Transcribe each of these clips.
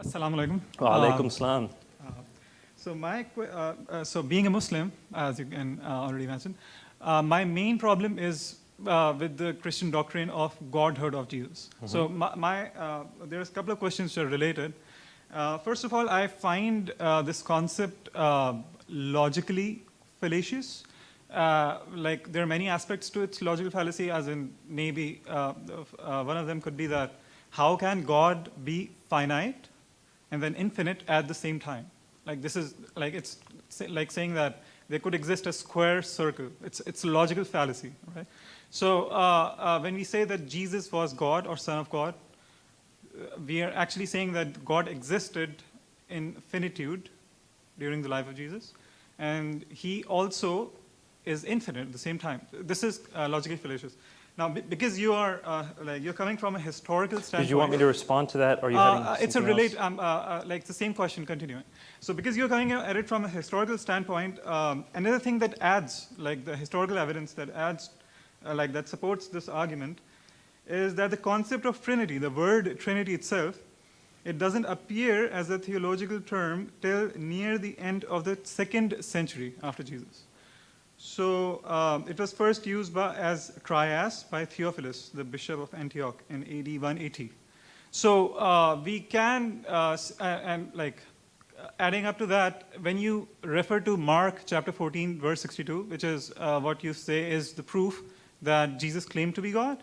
Assalamu alaikum. Wa alaikum salam. So being a Muslim, as you can already mention, my main problem is with the Christian doctrine of Godhood of Jesus. So there's a couple of questions that are related. First of all, I find this concept logically fallacious. Like there are many aspects to its logical fallacy, as in maybe one of them could be that how can God be finite and then infinite at the same time? Like this is like it's like saying that there could exist a square circle. It's a logical fallacy, right? So when we say that Jesus was God or Son of God, we are actually saying that God existed in finitude during the life of Jesus, and He also is infinite at the same time. This is logically fallacious. Now, because you are you're coming from a historical standpoint. Did you want me to respond to that, or are you having it's a something relate. else? Like the same question continuing. So, because you're coming at it from a historical standpoint, another thing that adds, like the historical evidence that adds, that supports this argument, is that the concept of Trinity, the word Trinity itself, it doesn't appear as a theological term till near the end of the 2nd century after Jesus. So it was first used as trias by Theophilus, the bishop of Antioch, in AD 180. So we can, adding up to that, when you refer to Mark chapter 14, verse 62, which is what you say is the proof that Jesus claimed to be God,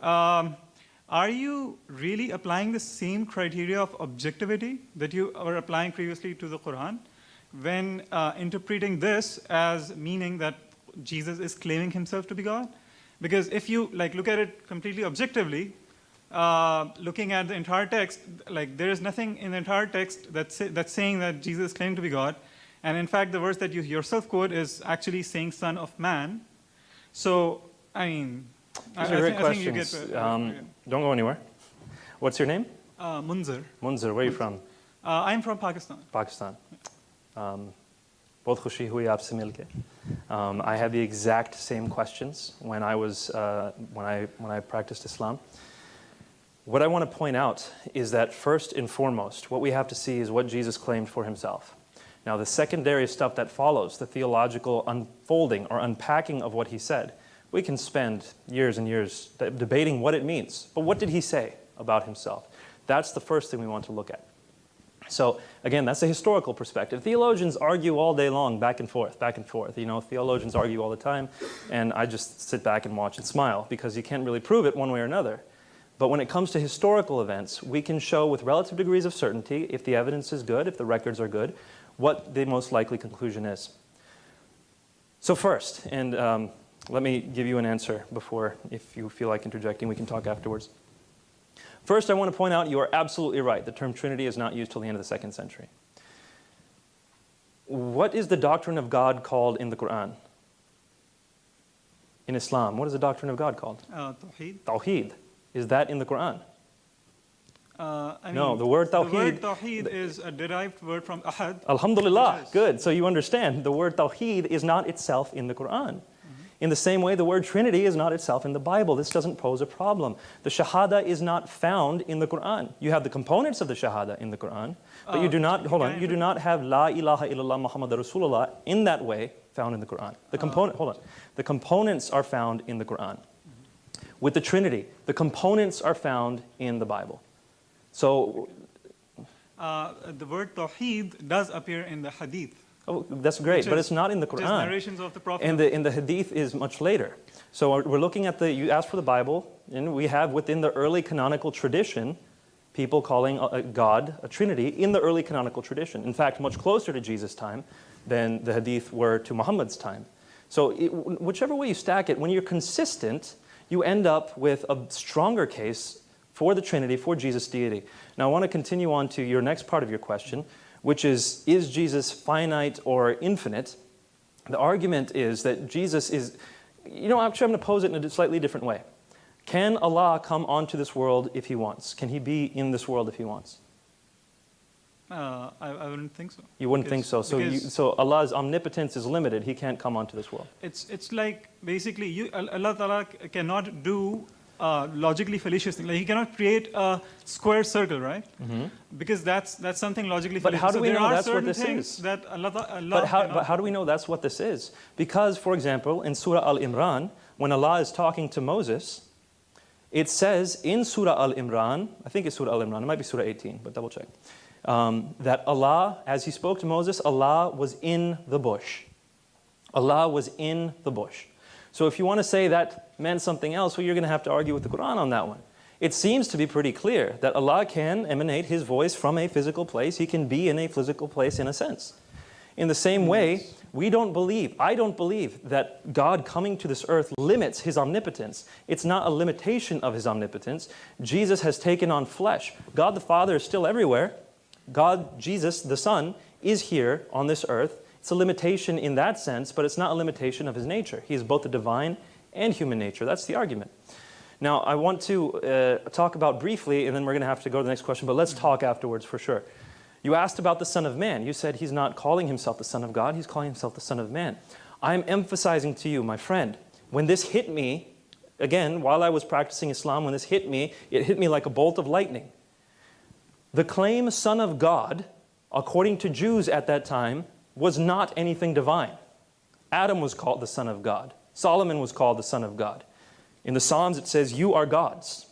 are you really applying the same criteria of objectivity that you were applying previously to the Quran when interpreting this as meaning that Jesus is claiming himself to be God? Because if you look at it completely objectively, looking at the entire text, there is nothing in the entire text that's saying that Jesus is claiming to be God. And in fact, the verse that you yourself quote is actually saying Son of Man. So, I mean, these are great questions. Don't go anywhere. What's your name? Munzir. Munzir, where are you from? I'm from Pakistan. Pakistan. Bahut khushi hui aapse milke. I had the exact same questions when I was when I practiced Islam. What I want to point out is that first and foremost, what we have to see is what Jesus claimed for himself. Now, the secondary stuff that follows, the theological unfolding or unpacking of what he said, we can spend years and years debating what it means. But what did he say about himself? That's the first thing we want to look at. So, again, that's a historical perspective. Theologians argue all day long, back and forth, back and forth. You know, theologians argue all the time, and I just sit back and watch and smile because you can't really prove it one way or another. But when it comes to historical events, we can show with relative degrees of certainty, if the evidence is good, if the records are good, what the most likely conclusion is. So first, and let me give you an answer before, if you feel like interjecting, we can talk afterwards. First, I want to point out you are absolutely right. The term Trinity is not used till the end of the 2nd century. What is the doctrine of God called in the Quran? In Islam, what is the doctrine of God called? Tawheed. Tawheed. Is that in the Quran? No, the word Tawheed. The word Tawheed is a derived word from Ahad. Alhamdulillah, good. So you understand, the word Tawheed is not itself in the Quran. In the same way, the word Trinity is not itself in the Bible. This doesn't pose a problem. The Shahada is not found in the Quran. You have the components of the Shahada in the Quran, but you do not, you do not have La ilaha illallah Muhammad Rasulullah in that way found in the Quran. The components are found in the Quran. With the Trinity, the components are found in the Bible. So, the word Tawheed does appear in the Hadith. Oh, that's great, but it's not in the Quran. Narrations of the Prophet. And the Hadith is much later. So we're looking at you asked for the Bible, and we have within the early canonical tradition, people calling God a Trinity in the early canonical tradition. In fact, much closer to Jesus' time than the Hadith were to Muhammad's time. So whichever way you stack it, when you're consistent, you end up with a stronger case for the Trinity, for Jesus' deity. Now I want to continue on to your next part of your question, which is Jesus finite or infinite? The argument is that Jesus is, actually I'm going to pose it in a slightly different way. Can Allah come onto this world if He wants? Can He be in this world if He wants? I wouldn't think so. You wouldn't think so. So Allah's omnipotence is limited. He can't come onto this world. It's like basically Allah Ta'ala cannot do logically fallacious thing. Like he cannot create a square circle, right? Because that's something logically But fallacious. how do So we there know are that's what certain this things is? that Allah But cannot how do we know that's what this is? Because, for example, in Surah Al-Imran, when Allah is talking to Moses, it says in Surah Al-Imran, I think it's Surah Al-Imran, it might be Surah 18, but double check, that Allah, as He spoke to Moses, Allah was in the bush. Allah was in the bush. So if you want to say that meant something else, well, you're going to have to argue with the Quran on that one. It seems to be pretty clear that Allah can emanate His voice from a physical place. He can be in a physical place in a sense. In the same way, I don't believe that God coming to this earth limits His omnipotence. It's not a limitation of His omnipotence. Jesus has taken on flesh. God the Father is still everywhere. God, Jesus, the Son, is here on this earth. It's a limitation in that sense, but it's not a limitation of His nature. He is both the divine and human nature. That's the argument. Now, I want to talk about briefly, and then we're going to have to go to the next question, but let's talk afterwards for sure. You asked about the Son of Man. You said He's not calling Himself the Son of God. He's calling Himself the Son of Man. I'm emphasizing to you, my friend, when this hit me, again, while I was practicing Islam, when this hit me, it hit me like a bolt of lightning. The claim Son of God, according to Jews at that time, was not anything divine. Adam was called the Son of God. Solomon was called the Son of God. In the Psalms it says, you are gods.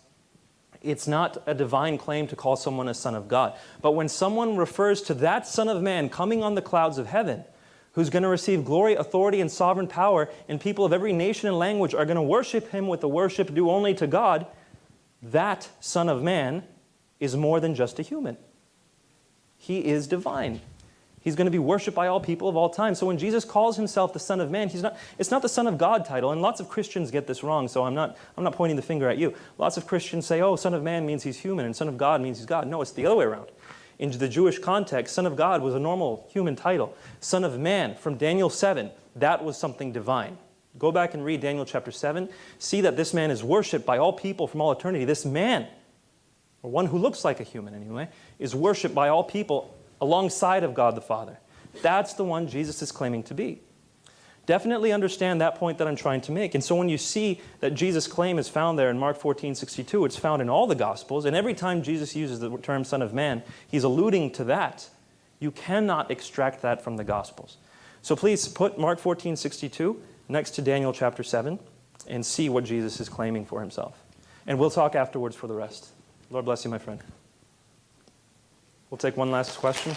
It's not a divine claim to call someone a son of God. But when someone refers to that Son of Man coming on the clouds of heaven, who's going to receive glory, authority, and sovereign power, and people of every nation and language are going to worship Him with the worship due only to God, that Son of Man is more than just a human. He is divine. He's going to be worshipped by all people of all time. So when Jesus calls Himself the Son of Man, it's not the Son of God title. And lots of Christians get this wrong, so I'm not pointing the finger at you. Lots of Christians say, oh, Son of Man means He's human, and Son of God means He's God. No, it's the other way around. In the Jewish context, Son of God was a normal human title. Son of Man, from Daniel 7, that was something divine. Go back and read Daniel chapter 7. See that this man is worshipped by all people from all eternity. This man, or one who looks like a human anyway, is worshipped by all people alongside of God the Father. That's the one Jesus is claiming to be. Definitely understand that point that I'm trying to make. And so when you see that Jesus' claim is found there in Mark 14:62, it's found in all the Gospels, and every time Jesus uses the term Son of Man, He's alluding to that. You cannot extract that from the Gospels. So please put Mark 14:62 next to Daniel chapter 7 and see what Jesus is claiming for Himself. And we'll talk afterwards for the rest. Lord bless you, my friend. We'll take one last question.